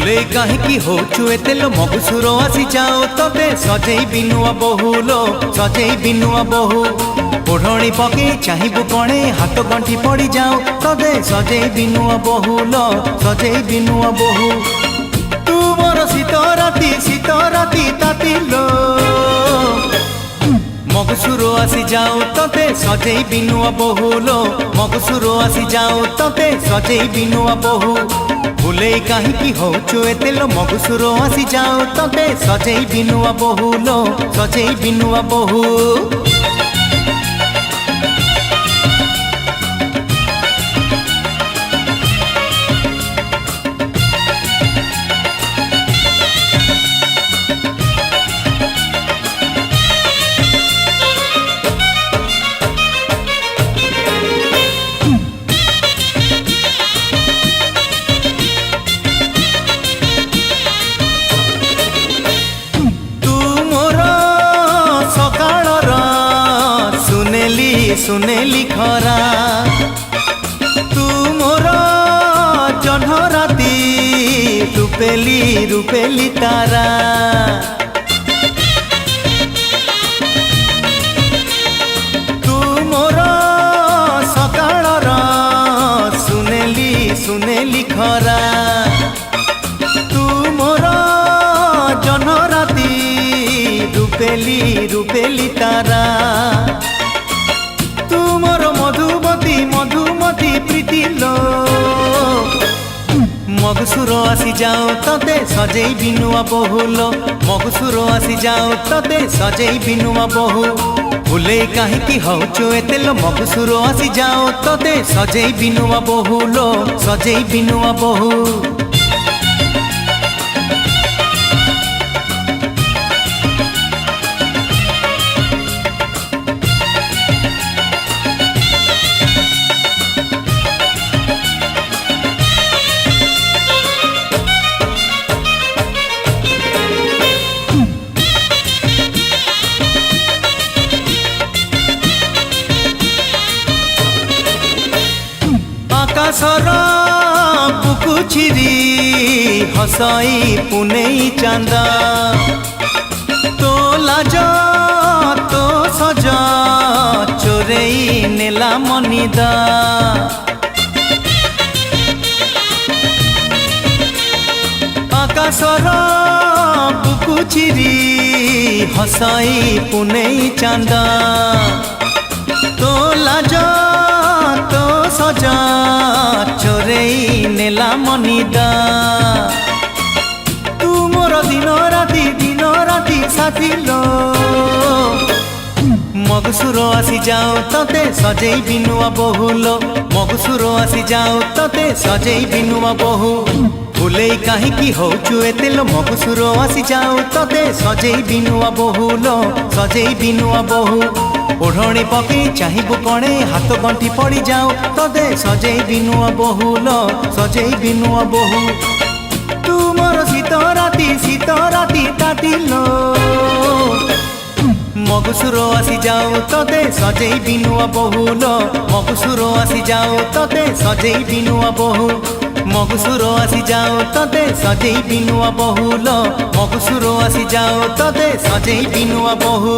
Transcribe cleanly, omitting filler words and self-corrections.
भूले कहीं होचु एते लो मगुसुर आसी जाओ तबे सजेई बिनुआ बहुलो सजेई बिनुआ बहु ओढ़णी पके चाहिबु कणे हाथ गंठी पड़ी जाओ तबे सजेई बिनुआ बहुलो सजेई बिनुआ बहु तू मोर शीत राती तातिलो मगुसुर आसी जाओ तबे सजेई बिनुआ बहुलो मगुसुर आसी जाओ तबे सजेई बिनुआ बहु भूले कहीं होचु एते लो मगुसुर आसी जाओ तबे सजेई बिनुआ बहुलो सजेई बिनुआ बहु सुनेली खरा तू मोर जह्न राती रूपेली रूपेली तारा तू मोर सकाळर सुनेली सुनेली खरा तू मोर जह्न राती रूपेली रूपेली तारा मधुमती मधुमती प्रीति लो मगुसुर आसी जाओ तबे सजेई बिनुआ बहुलो मगुसुर आसी जाओ तबे सजेई बिनुआ बहु भूले कहीं होचु एते लो मगुसुर आसी जाओ तबे सजेई बिनुआ बहुलो सजेई बिनुआ बहु आकाशर बुकु छिरी हसई पुनेई चांदा तो लाज तो सजा चोरेई नेला मनिदा आकाशर बुकु छिरी हसई पुनेई चांदा तो लाज तो सजा चोरेई नेला मनिदा तू मोर दिन राती साथी लो मगुसुर आसी जाओ तबे सजेई बिनुआ बहुलो मगुसुर आसी जाओ तबे सजेई बिनुआ बहु भूले कहीं होचु एते लो मगुसुर आसी जाओ तबे सजेई बिनुआ बहुलो सजेई बिनुआ बहु ओढ़णी पके चाहिबु कणे हाथ गंठी पड़ी जाओ तबे सजेई बिनुआ बहुलो सजेई बिनुआ बहु तू मोर शीत राती तातिलो मगुसुर आसी जाओ तबे सजेई बिनुआ बहुलो मगुसुर आसी जाओ तबे सजेई बिनुआ बहु मगुसुर आसी जाओ तबे सजेई बिनुआ बहुलो मगुसुर आसी जाओ तबे सजेई बिनुआ बहु।